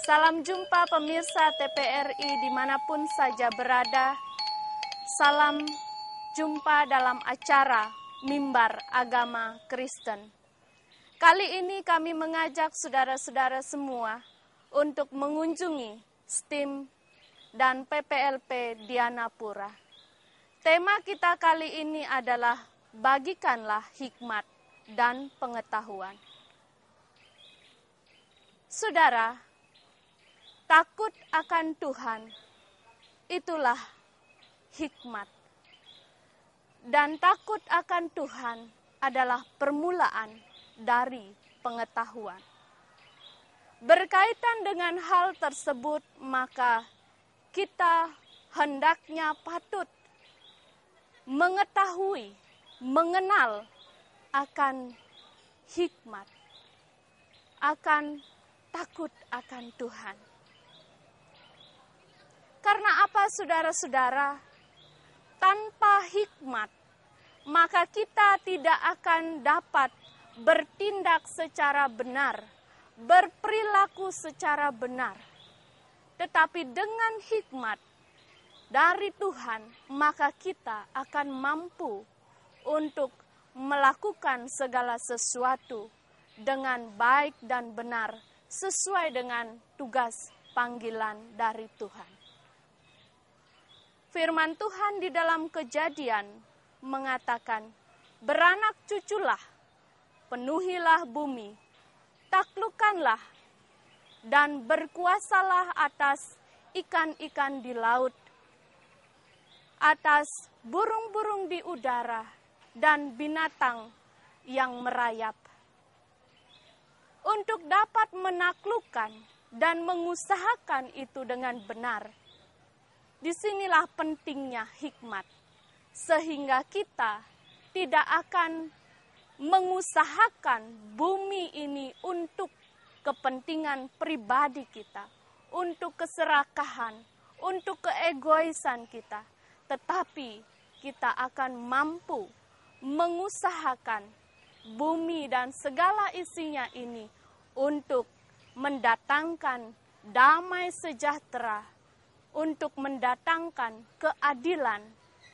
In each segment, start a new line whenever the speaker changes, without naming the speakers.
Salam jumpa pemirsa TPRI dimanapun saja berada. Salam jumpa dalam acara Mimbar Agama Kristen. Kali ini kami mengajak saudara-saudara semua untuk mengunjungi STIM dan PPLP Dianapura. Tema kita kali ini adalah bagikanlah hikmat dan pengetahuan. Saudara, takut akan Tuhan, itulah hikmat. Dan takut akan Tuhan adalah permulaan dari pengetahuan. Berkaitan dengan hal tersebut, maka kita hendaknya patut mengetahui, mengenal akan hikmat, akan takut akan Tuhan. Karena apa, saudara-saudara? Tanpa hikmat, maka kita tidak akan dapat bertindak secara benar, berperilaku secara benar. Tetapi dengan hikmat dari Tuhan, maka kita akan mampu untuk melakukan segala sesuatu dengan baik dan benar, sesuai dengan tugas panggilan dari Tuhan. Firman Tuhan di dalam Kejadian mengatakan, beranak cuculah, penuhilah bumi, taklukkanlah, dan berkuasalah atas ikan-ikan di laut, atas burung-burung di udara, dan binatang yang merayap. Untuk dapat menaklukkan dan mengusahakan itu dengan benar, disinilah pentingnya hikmat, sehingga kita tidak akan mengusahakan bumi ini untuk kepentingan pribadi kita, untuk keserakahan, untuk keegoisan kita, tetapi kita akan mampu mengusahakan bumi dan segala isinya ini untuk mendatangkan damai sejahtera, untuk mendatangkan keadilan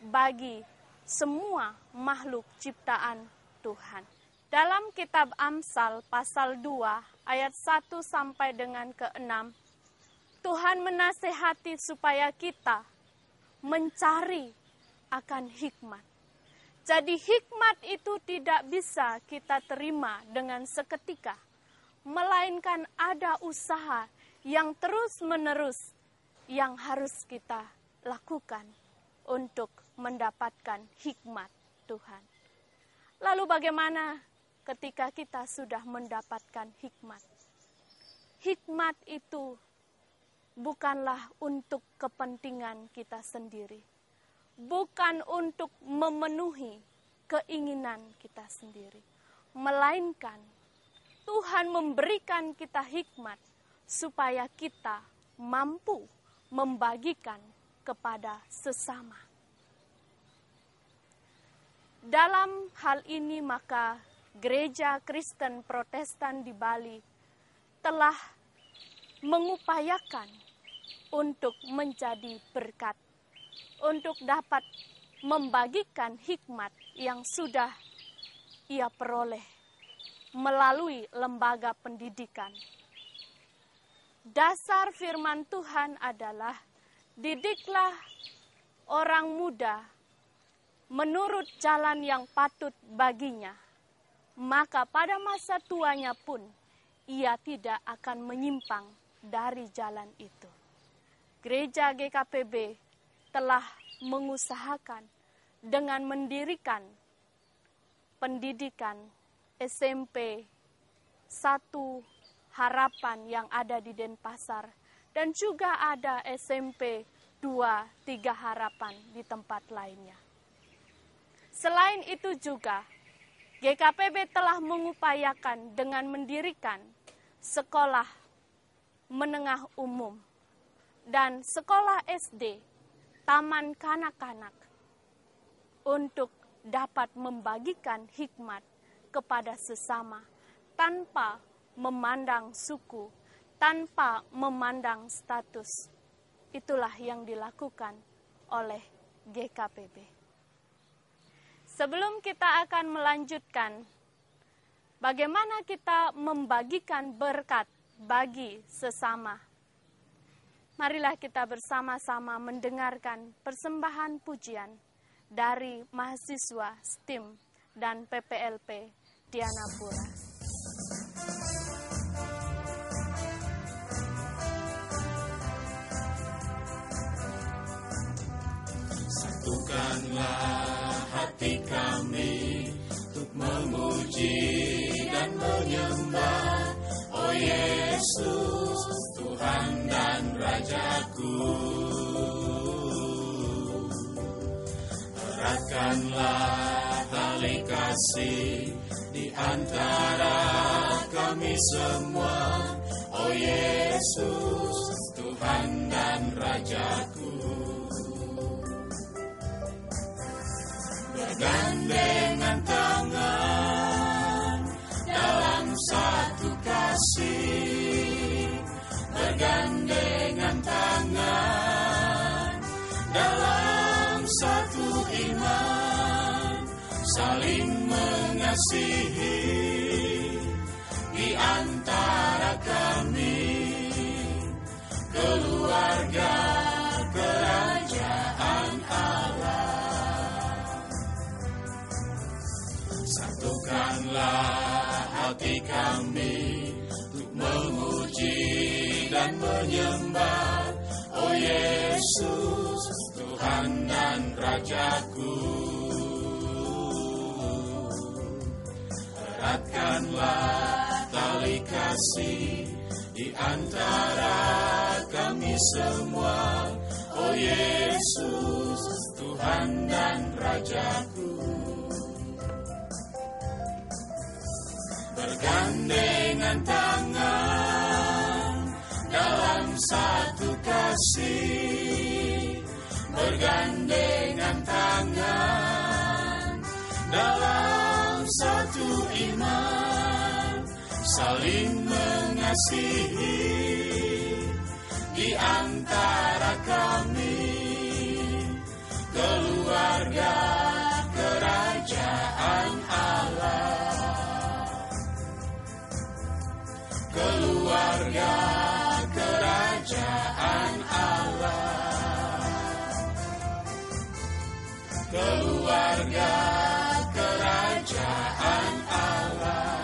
bagi semua makhluk ciptaan Tuhan. Dalam kitab Amsal pasal 2 ayat 1 sampai dengan ke-6, Tuhan menasehati supaya kita mencari akan hikmat. Jadi hikmat itu tidak bisa kita terima dengan seketika, melainkan ada usaha yang terus-menerus yang harus kita lakukan untuk mendapatkan hikmat Tuhan. Lalu bagaimana ketika kita sudah mendapatkan hikmat? Hikmat itu bukanlah untuk kepentingan kita sendiri, bukan untuk memenuhi keinginan kita sendiri, melainkan Tuhan memberikan kita hikmat supaya kita mampu membagikan kepada sesama. Dalam hal ini maka Gereja Kristen Protestan di Bali telah mengupayakan untuk menjadi berkat, untuk dapat membagikan hikmat yang sudah ia peroleh melalui lembaga pendidikan. Dasar firman Tuhan adalah, didiklah orang muda menurut jalan yang patut baginya, maka pada masa tuanya pun ia tidak akan menyimpang dari jalan itu. Gereja GKPB telah mengusahakan dengan mendirikan pendidikan SMP 1 Harapan yang ada di Denpasar, dan juga ada SMP 2-3 Harapan di tempat lainnya. Selain itu juga, GKPB telah mengupayakan dengan mendirikan sekolah menengah umum dan sekolah SD, taman kanak-kanak, untuk dapat membagikan hikmat kepada sesama tanpa memandang suku, tanpa memandang status. Itulah yang dilakukan oleh GKPB. Sebelum kita akan melanjutkan bagaimana kita membagikan berkat bagi sesama, marilah kita bersama-sama mendengarkan persembahan pujian dari mahasiswa STIM dan PPLP Dianapura.
Satukanlah hati kami untuk memuji dan menyembah, oh Yesus, Tuhan dan Rajaku. Eratkanlah tali kasih di antara kami semua, oh Yesus, Tuhan dan Rajaku. Bergandengan tangan dalam satu kasih, bergandengan tangan dalam satu iman, saling mengasihi di antara kami, keluarga kerajaan Allah. Satukanlah hati kami untuk memuji dan menyembah, oh Yesus, Tuhan dan Rajaku. Eratkanlah tali kasih di antara kami semua, oh Yesus, Tuhan dan Rajaku. Bergandengan tangan dalam satu kasih, bergandengan tangan dalam satu iman, saling mengasihi di antara kami, keluarga kerajaan Allah. Keluarga kerajaan Allah. Keluarga kerajaan Allah.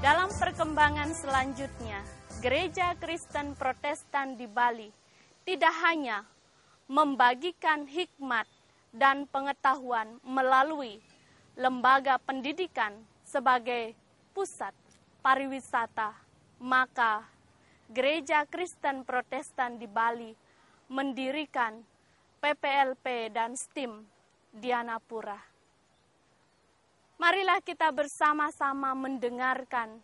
Dalam perkembangan selanjutnya, Gereja Kristen Protestan di Bali tidak hanya membagikan hikmat dan pengetahuan melalui lembaga pendidikan sebagai pusat pariwisata, maka Gereja Kristen Protestan di Bali mendirikan PPLP dan STIM Dianapura. Marilah kita bersama-sama mendengarkan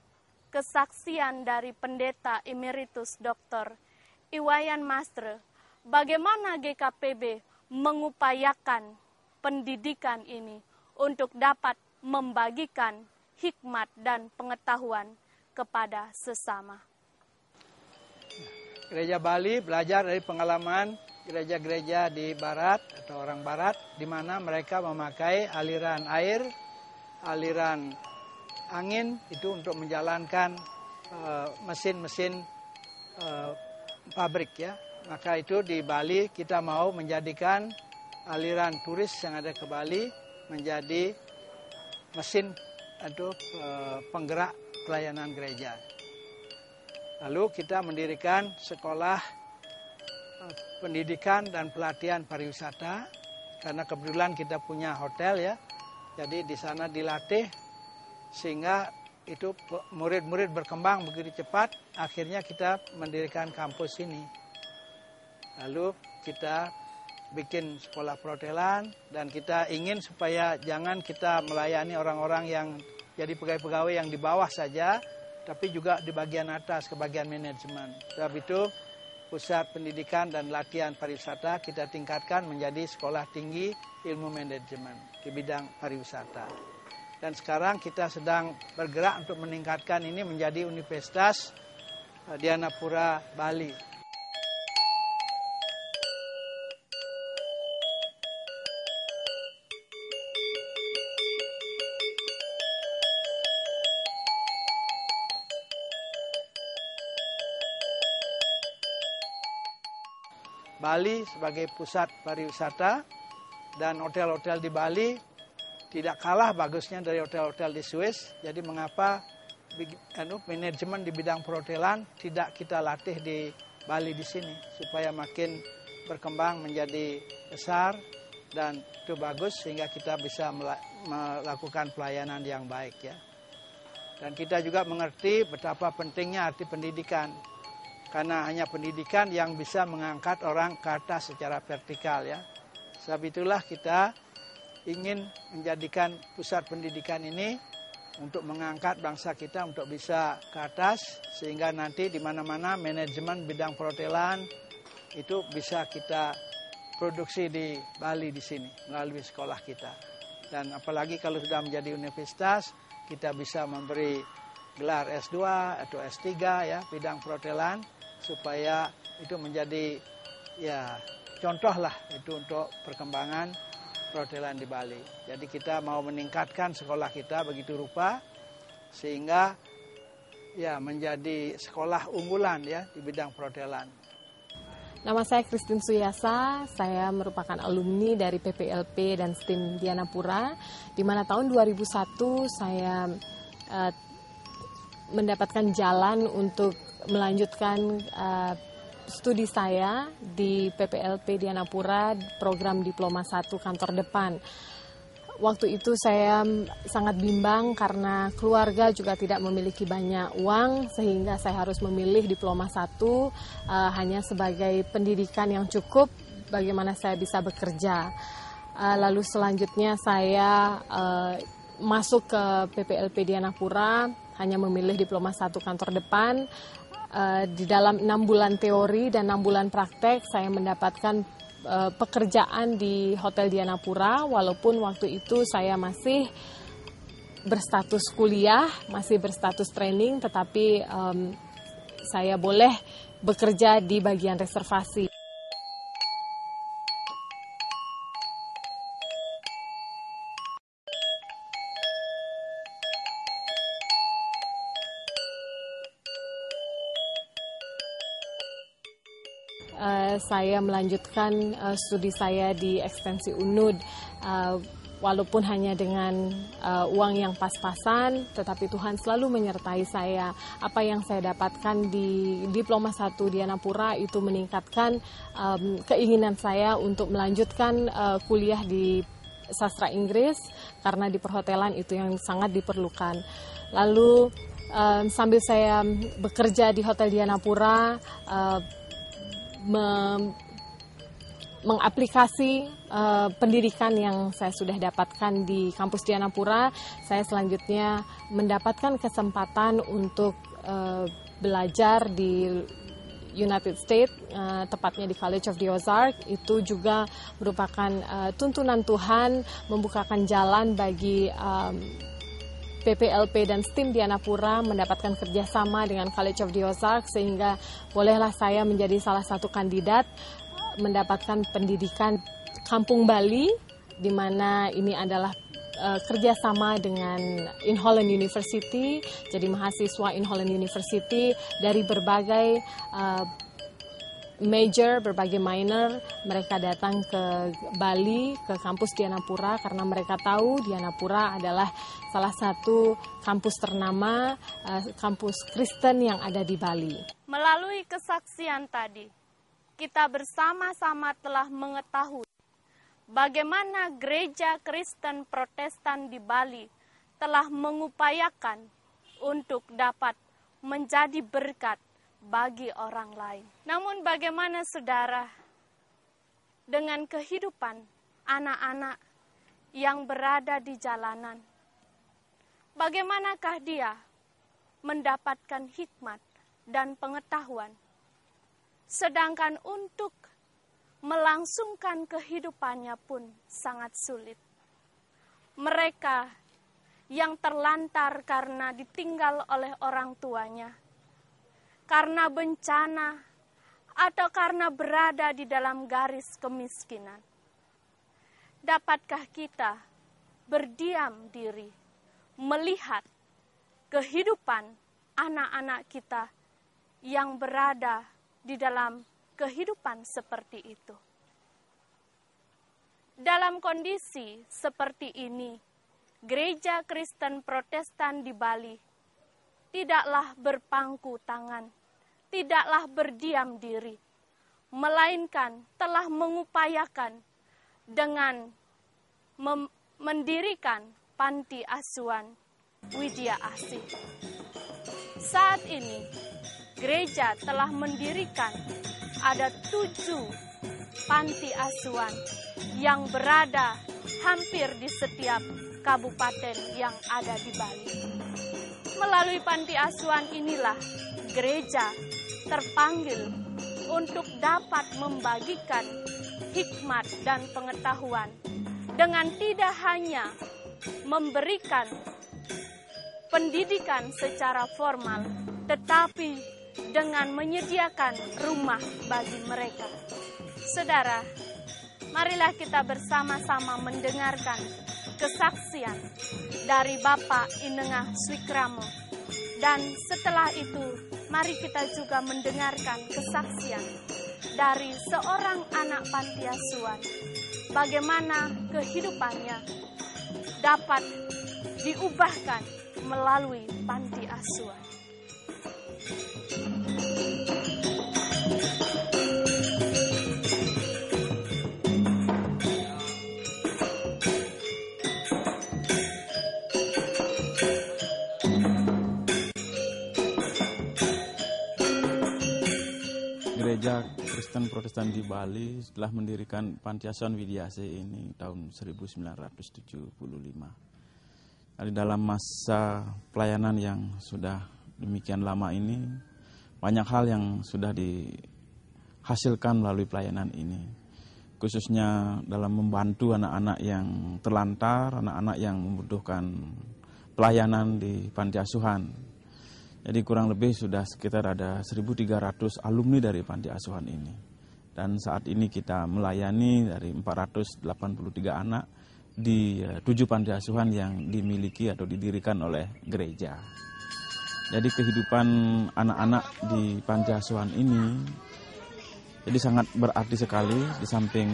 kesaksian dari Pendeta Emeritus Dr. Iwayan Mastre, bagaimana GKPB mengupayakan pendidikan ini untuk dapat membagikan hikmat dan pengetahuan kepada sesama.
Gereja Bali belajar dari pengalaman gereja-gereja di barat atau orang barat, di mana mereka memakai aliran air, aliran angin itu untuk menjalankan mesin-mesin pabrik ya. Maka itu di Bali kita mau menjadikan aliran turis yang ada ke Bali menjadi mesin atau penggerak pelayanan gereja. Lalu kita mendirikan sekolah pendidikan dan pelatihan pariwisata karena kebetulan kita punya hotel ya. Jadi di sana dilatih sehingga itu murid-murid berkembang begitu cepat. Akhirnya kita mendirikan kampus ini. Lalu kita bikin sekolah perhotelan dan kita ingin supaya jangan kita melayani orang-orang yang jadi pegawai-pegawai yang di bawah saja, tapi juga di bagian atas ke bagian manajemen. Sebab itu pusat pendidikan dan latihan pariwisata kita tingkatkan menjadi sekolah tinggi ilmu manajemen di bidang pariwisata. Dan sekarang kita sedang bergerak untuk meningkatkan ini menjadi universitas Dianapura, Bali. Bali sebagai pusat pariwisata dan hotel-hotel di Bali tidak kalah bagusnya dari hotel-hotel di Swiss. Jadi mengapa manajemen di bidang perhotelan tidak kita latih di Bali di sini supaya makin berkembang menjadi besar dan itu bagus sehingga kita bisa melakukan pelayanan yang baik ya. Dan kita juga mengerti betapa pentingnya arti pendidikan. Karena hanya pendidikan yang bisa mengangkat orang ke atas secara vertikal ya. Sebab itulah kita ingin menjadikan pusat pendidikan ini untuk mengangkat bangsa kita untuk bisa ke atas. Sehingga nanti di mana-mana manajemen bidang perhotelan itu bisa kita produksi di Bali di sini melalui sekolah kita. Dan apalagi kalau sudah menjadi universitas, kita bisa memberi gelar S2 atau S3 ya bidang perhotelan supaya itu menjadi ya contoh lah itu untuk perkembangan perhotelan di Bali. Jadi kita mau meningkatkan sekolah kita begitu rupa sehingga ya menjadi sekolah unggulan ya di bidang perhotelan.
Nama saya Christine Suyasa, saya merupakan alumni dari PPLP dan STIM Dianapura, di mana tahun 2001 saya mendapatkan jalan untuk melanjutkan studi saya di PPLP Dianapura, program Diploma 1 Kantor Depan. Waktu itu saya sangat bimbang karena keluarga juga tidak memiliki banyak uang, sehingga saya harus memilih Diploma 1 hanya sebagai pendidikan yang cukup bagaimana saya bisa bekerja. Lalu selanjutnya saya masuk ke PPLP Dianapura, hanya memilih Diploma 1 Kantor Depan. Di dalam 6 bulan teori dan 6 bulan praktek saya mendapatkan pekerjaan di Hotel Dianapura, walaupun waktu itu saya masih berstatus kuliah, masih berstatus training, tetapi saya boleh bekerja di bagian reservasi. Saya melanjutkan studi saya di ekstensi UNUD, walaupun hanya dengan uang yang pas-pasan, tetapi Tuhan selalu menyertai saya. Apa yang saya dapatkan di Diploma 1 Dianapura itu meningkatkan keinginan saya untuk melanjutkan kuliah di sastra Inggris, karena di perhotelan itu yang sangat diperlukan. Lalu sambil saya bekerja di Hotel Dianapura, mengaplikasi pendidikan yang saya sudah dapatkan di kampus Dianapura, saya selanjutnya mendapatkan kesempatan untuk belajar di United States, tepatnya di College of the Ozarks. Itu juga merupakan tuntunan Tuhan, membukakan jalan bagi PPLP dan STIM Dianapura mendapatkan kerjasama dengan College of the Ozarks, sehingga bolehlah saya menjadi salah satu kandidat mendapatkan pendidikan Kampung Bali, di mana ini adalah kerjasama dengan In Holland University. Jadi mahasiswa In Holland University dari berbagai major, berbagai minor, mereka datang ke Bali, ke kampus Dianapura, karena mereka tahu Dianapura adalah salah satu kampus ternama, kampus Kristen yang ada di Bali.
Melalui kesaksian tadi, kita bersama-sama telah mengetahui bagaimana gereja Kristen Protestan di Bali telah mengupayakan untuk dapat menjadi berkat bagi orang lain. Namun bagaimana saudara dengan kehidupan anak-anak yang berada di jalanan? Bagaimanakah dia mendapatkan hikmat dan pengetahuan? Sedangkan untuk melangsungkan kehidupannya pun sangat sulit. Mereka yang terlantar karena ditinggal oleh orang tuanya, karena bencana, atau karena berada di dalam garis kemiskinan. Dapatkah kita berdiam diri melihat kehidupan anak-anak kita yang berada di dalam kehidupan seperti itu? Dalam kondisi seperti ini, Gereja Kristen Protestan di Bali tidaklah berpangku tangan, tidaklah berdiam diri, melainkan telah mengupayakan dengan mendirikan panti asuhan Widya Asih. Saat ini, gereja telah mendirikan ada 7 panti asuhan yang berada hampir di setiap kabupaten yang ada di Bali. Melalui panti asuhan inilah gereja terpanggil untuk dapat membagikan hikmat dan pengetahuan dengan tidak hanya memberikan pendidikan secara formal, tetapi dengan menyediakan rumah bagi mereka. Saudara, marilah kita bersama-sama mendengarkan kesaksian dari Bapak Inengah Swikramo. Dan setelah itu, mari kita juga mendengarkan kesaksian dari seorang anak panti asuhan. Bagaimana kehidupannya dapat diubahkan melalui panti asuhan.
Gereja Kristen Protestan di Bali telah mendirikan Panti Asuhan Widya Asih ini tahun 1975. Di dalam masa pelayanan yang sudah demikian lama ini, banyak hal yang sudah dihasilkan melalui pelayanan ini. Khususnya dalam membantu anak-anak yang terlantar, anak-anak yang membutuhkan pelayanan di panti asuhan. Jadi kurang lebih sudah sekitar ada 1.300 alumni dari panti asuhan ini. Dan saat ini kita melayani dari 483 anak di 7 panti asuhan yang dimiliki atau didirikan oleh gereja. Jadi kehidupan anak-anak di panti asuhan ini jadi sangat berarti sekali, di samping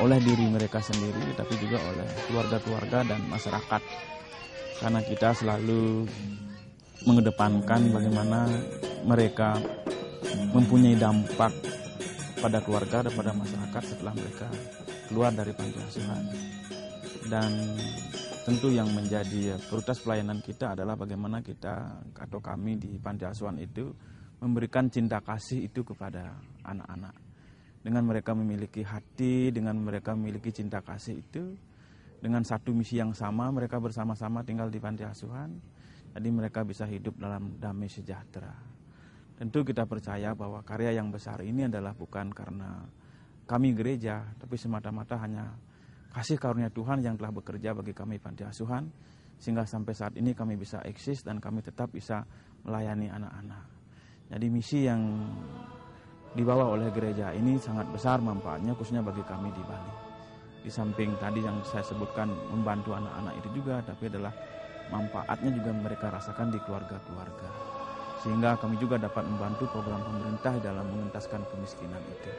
oleh diri mereka sendiri, tapi juga oleh keluarga-keluarga dan masyarakat. Karena kita selalu mengedepankan bagaimana mereka mempunyai dampak pada keluarga dan pada masyarakat setelah mereka keluar dari panti asuhan. Dan tentu yang menjadi prioritas pelayanan kita adalah bagaimana kita atau kami di panti asuhan itu memberikan cinta kasih itu kepada anak-anak. Dengan mereka memiliki hati, dengan mereka memiliki cinta kasih itu, dengan satu misi yang sama, mereka bersama-sama tinggal di panti asuhan. Jadi mereka bisa hidup dalam damai sejahtera. Tentu kita percaya bahwa karya yang besar ini adalah bukan karena kami gereja, tapi semata-mata hanya kasih karunia Tuhan yang telah bekerja bagi kami panti asuhan, sehingga sampai saat ini kami bisa eksis dan kami tetap bisa melayani anak-anak. Jadi misi yang dibawa oleh gereja ini sangat besar manfaatnya, khususnya bagi kami di Bali. Di samping tadi yang saya sebutkan membantu anak-anak itu juga, tapi adalah manfaatnya juga mereka rasakan di keluarga-keluarga. Sehingga kami juga dapat membantu program pemerintah dalam mengentaskan kemiskinan itu.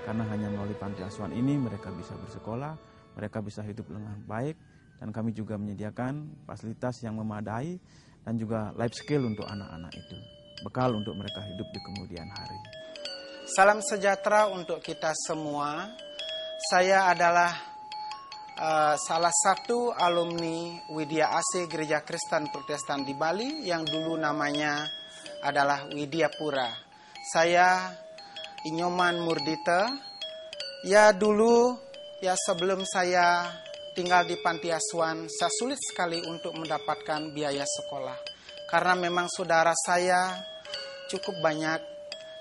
Karena hanya melalui panti asuhan ini mereka bisa bersekolah, mereka bisa hidup dengan baik, dan kami juga menyediakan fasilitas yang memadai dan juga life skill untuk anak-anak itu. Bekal untuk mereka hidup di kemudian hari.
Salam sejahtera untuk kita semua. Saya adalah salah satu alumni Widya Asih Gereja Kristen Protestan di Bali yang dulu namanya adalah Widyapura. Saya Inyoman Murdita. Ya dulu, ya sebelum saya tinggal di panti asuhan, saya sulit sekali untuk mendapatkan biaya sekolah. Karena memang saudara saya cukup banyak.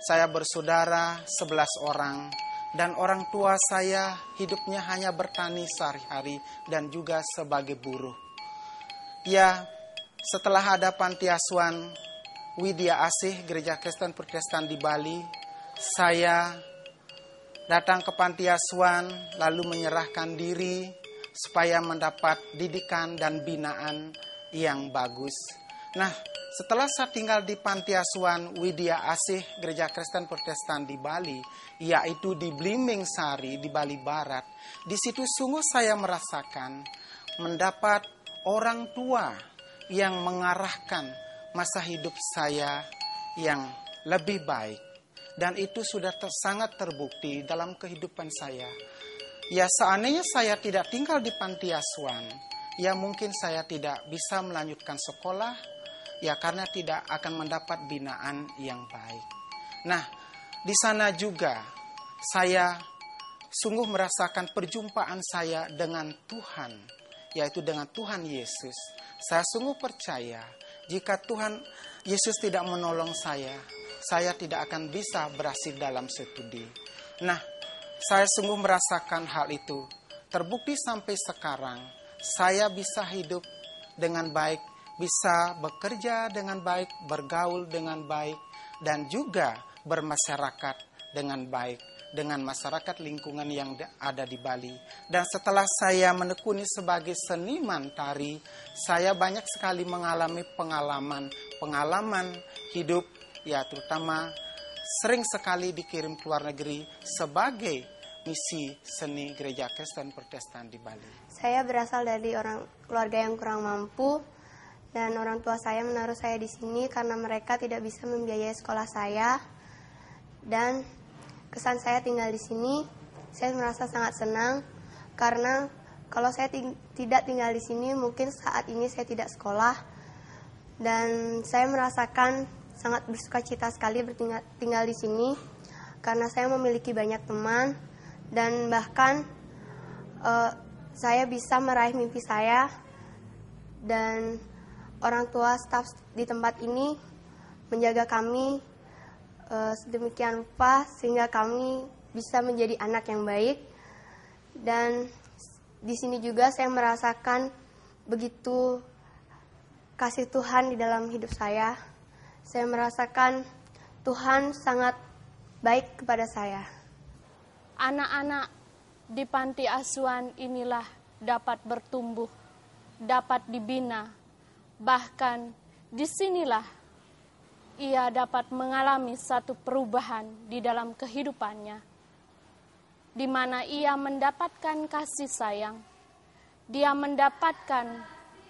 Saya bersaudara 11 orang. Dan orang tua saya hidupnya hanya bertani sehari-hari dan juga sebagai buruh. Ya, setelah ada panti asuhan,
Widya Asih, Gereja Kristen Protestan di Bali. Saya datang ke panti asuhan lalu menyerahkan diri supaya mendapat didikan dan binaan yang bagus. Nah, setelah saya tinggal di panti asuhan Widya Asih Gereja Kristen Protestan di Bali, yaitu di Blimbing Sari di Bali Barat, di situ sungguh saya merasakan mendapat orang tua yang mengarahkan masa hidup saya yang lebih baik. Dan itu sudah sangat terbukti dalam kehidupan saya. Ya, seandainya saya tidak tinggal di panti asuhan, ya mungkin saya tidak bisa melanjutkan sekolah, ya karena tidak akan mendapat binaan yang baik. Nah, di sana juga saya sungguh merasakan perjumpaan saya dengan Tuhan, yaitu dengan Tuhan Yesus. Saya sungguh percaya jika Tuhan Yesus tidak menolong saya tidak akan bisa berhasil dalam studi. Nah, saya sungguh merasakan hal itu. Terbukti sampai sekarang, saya bisa hidup dengan baik, bisa bekerja dengan baik, bergaul dengan baik, dan juga bermasyarakat dengan baik, dengan masyarakat lingkungan yang ada di Bali. Dan setelah saya menekuni sebagai seniman tari, saya banyak sekali mengalami pengalaman hidup, ya terutama sering sekali dikirim ke luar negeri sebagai misi seni Gereja Kristen Protestan di Bali.
Saya berasal dari keluarga yang kurang mampu, dan orang tua saya menaruh saya di sini karena mereka tidak bisa membiayai sekolah saya. Dan kesan saya tinggal di sini, saya merasa sangat senang karena kalau saya tidak tinggal di sini, mungkin saat ini saya tidak sekolah. Dan saya merasakan sangat bersukacita sekali tinggal di sini karena saya memiliki banyak teman dan bahkan saya bisa meraih mimpi saya, dan orang tua staf di tempat ini menjaga kami sedemikian rupa sehingga kami bisa menjadi anak yang baik. Dan di sini juga saya merasakan begitu kasih Tuhan di dalam hidup saya. Saya merasakan Tuhan sangat baik kepada saya.
Anak-anak di panti asuhan inilah dapat bertumbuh, dapat dibina, bahkan disinilah ia dapat mengalami satu perubahan di dalam kehidupannya, di mana ia mendapatkan kasih sayang, dia mendapatkan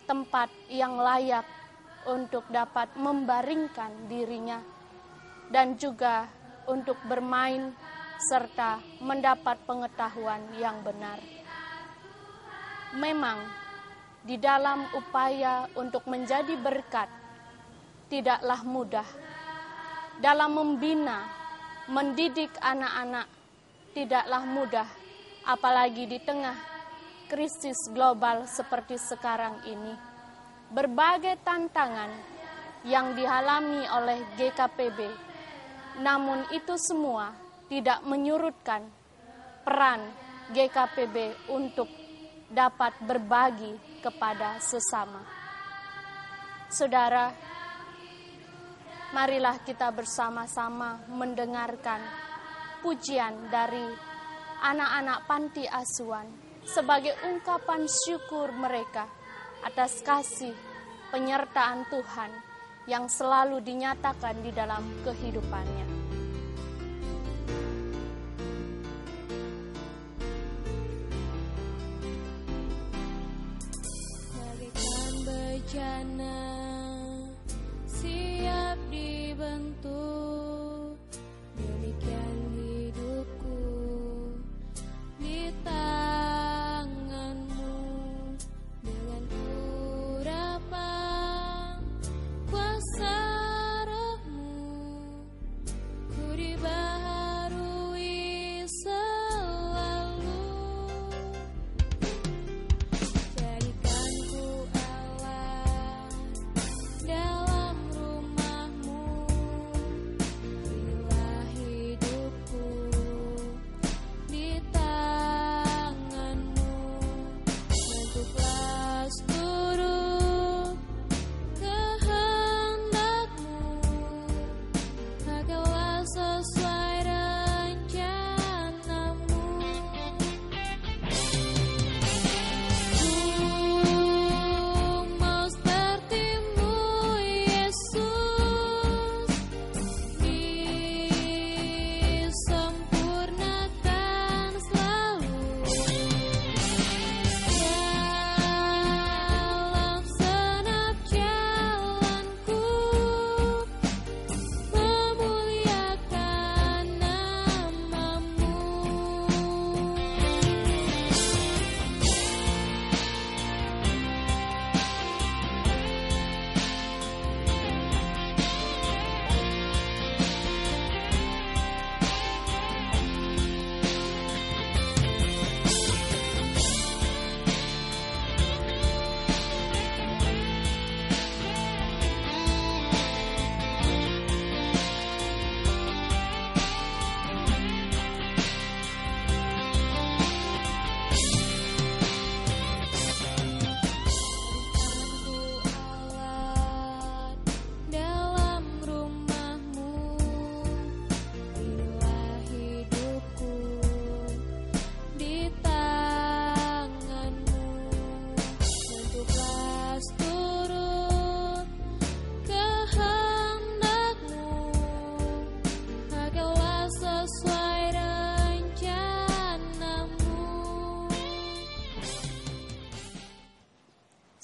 tempat yang layak untuk dapat membaringkan dirinya, dan juga untuk bermain serta mendapat pengetahuan yang benar. Memang di dalam upaya untuk menjadi berkat tidaklah mudah. Dalam membina, mendidik anak-anak tidaklah mudah, apalagi di tengah krisis global seperti sekarang ini. Berbagai tantangan yang dialami oleh GKPB, namun itu semua tidak menyurutkan peran GKPB untuk dapat berbagi kepada sesama. Saudara, marilah kita bersama-sama mendengarkan pujian dari anak-anak panti asuhan sebagai ungkapan syukur mereka atas kasih penyertaan Tuhan yang selalu dinyatakan di dalam kehidupannya.
Bagaikan bejana siap dibentuk, demikian hidupku di tanganmu. Dengan urapan kuasa rohmu, ku dibaharui selalu. Jadikan ku Allah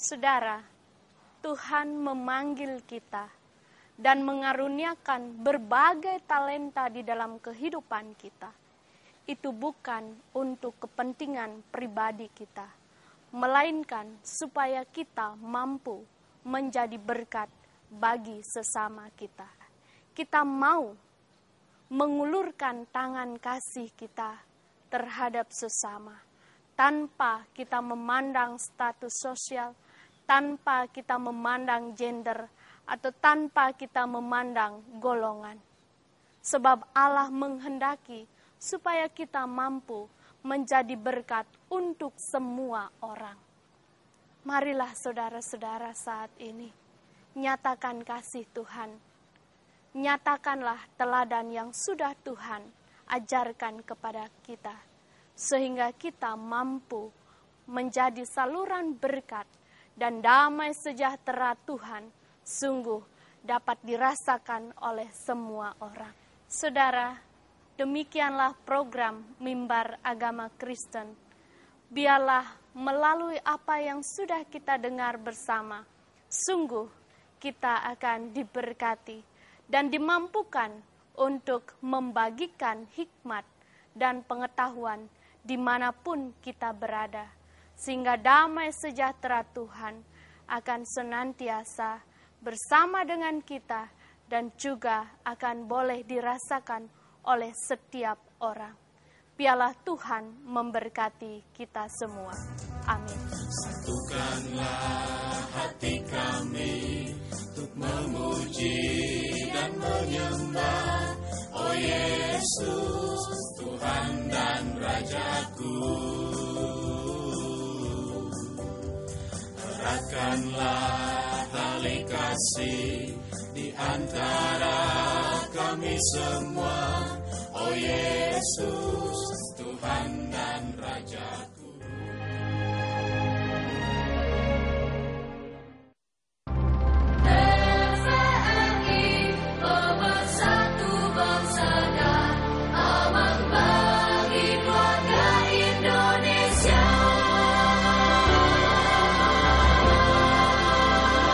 Saudara, Tuhan memanggil kita dan mengaruniakan berbagai talenta di dalam kehidupan kita. Itu bukan untuk kepentingan pribadi kita, melainkan supaya kita mampu menjadi berkat bagi sesama kita. Kita mau mengulurkan tangan kasih kita terhadap sesama, tanpa kita memandang status sosial, tanpa kita memandang gender, atau tanpa kita memandang golongan. Sebab Allah menghendaki supaya kita mampu menjadi berkat untuk semua orang. Marilah saudara-saudara saat ini, nyatakan kasih Tuhan. Nyatakanlah teladan yang sudah Tuhan ajarkan kepada kita, sehingga kita mampu menjadi saluran berkat dan damai sejahtera Tuhan sungguh dapat dirasakan oleh semua orang. Saudara, demikianlah program Mimbar Agama Kristen. Biarlah melalui apa yang sudah kita dengar bersama, sungguh kita akan diberkati dan dimampukan untuk membagikan hikmat dan pengetahuan dimanapun kita berada, sehingga damai sejahtera Tuhan akan senantiasa bersama dengan kita dan juga akan boleh dirasakan oleh setiap orang. Biarlah Tuhan memberkati kita semua. Amin.
Satukanlah hati kami untuk memuji dan menyembah, oh Yesus, Tuhan dan Rajaku. Eratkanlah tali kasih di antara kami semua, oh Yesus, Tuhan dan Raja.